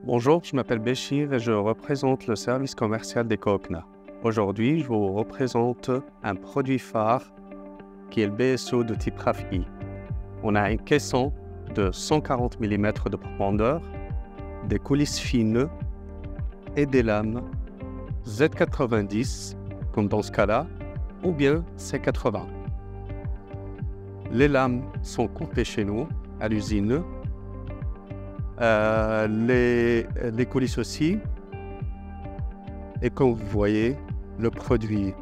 Bonjour, je m'appelle Béchir et je représente le service commercial d'EcoOCNA. Aujourd'hui, je vous représente un produit phare qui est le BSO de type RAFI. On a un caisson de 140 mm de profondeur, des coulisses fines et des lames Z90, comme dans ce cas-là, ou bien C80. Les lames sont coupées chez nous, à l'usine. Les coulisses aussi. Et comme vous voyez, le produit,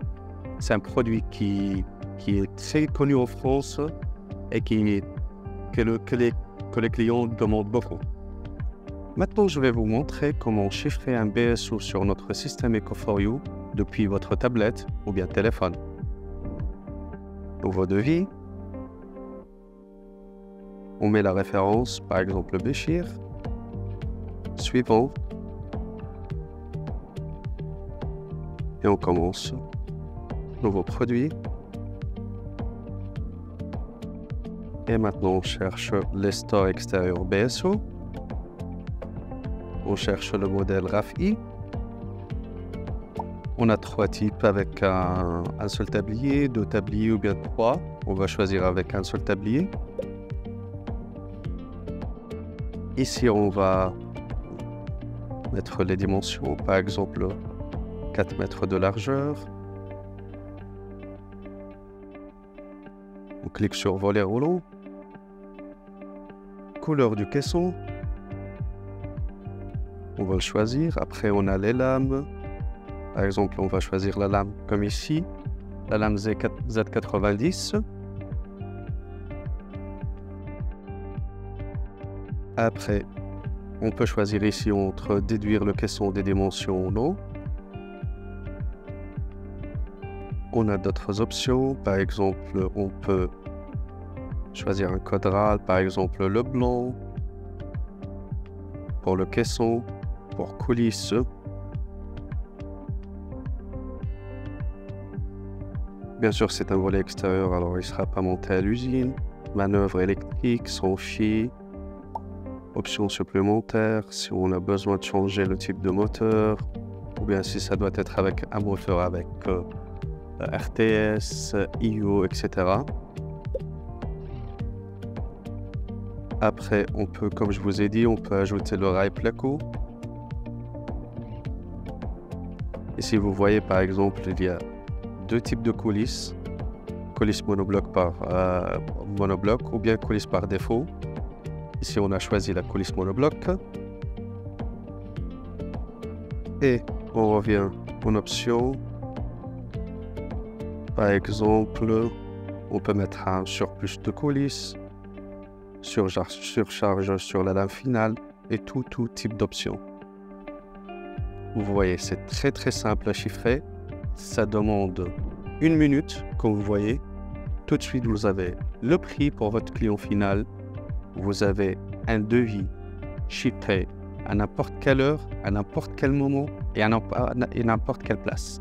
c'est un produit qui est très connu en France et que les clients demandent beaucoup. Maintenant, je vais vous montrer comment chiffrer un BSO sur notre système Eco4U depuis votre tablette ou bien téléphone. Nouveau devis. On met la référence, par exemple Béchir. Suivant. Et on commence. Nouveau produit. Et maintenant, on cherche les stores extérieurs BSO. On cherche le modèle RAFI. On a 3 types avec un seul tablier, 2 tabliers ou bien 3. On va choisir avec un seul tablier. Ici, on va mettre les dimensions, par exemple 4 mètres de largeur. On clique sur volet roulant. Couleur du caisson. On va le choisir. Après, on a les lames. Par exemple, on va choisir la lame comme ici, la lame Z90. Après, on peut choisir ici entre déduire le caisson des dimensions ou non. On a d'autres options. Par exemple, on peut choisir un code RAL, par exemple le blanc, pour le caisson, pour coulisses. Bien sûr, c'est un volet extérieur, alors il ne sera pas monté à l'usine. Manœuvre électrique, sans fil. Options supplémentaires, si on a besoin de changer le type de moteur, ou bien si ça doit être avec un moteur avec RTS, IO, etc. Après, on peut, comme je vous ai dit, on peut ajouter le rail placo. Ici, vous voyez par exemple, il y a 2 types de coulisses. Coulisse monobloc par monobloc ou bien coulisse par défaut. Ici, on a choisi la coulisse monobloc. Et on revient en option. Par exemple, on peut mettre un surplus de coulisses, surcharge sur la lame finale et tout type d'options. Vous voyez, c'est très simple à chiffrer. Ça demande 1 minute, comme vous voyez. Tout de suite, vous avez le prix pour votre client final. Vous avez un devis chiffré à n'importe quelle heure, à n'importe quel moment et à n'importe quelle place.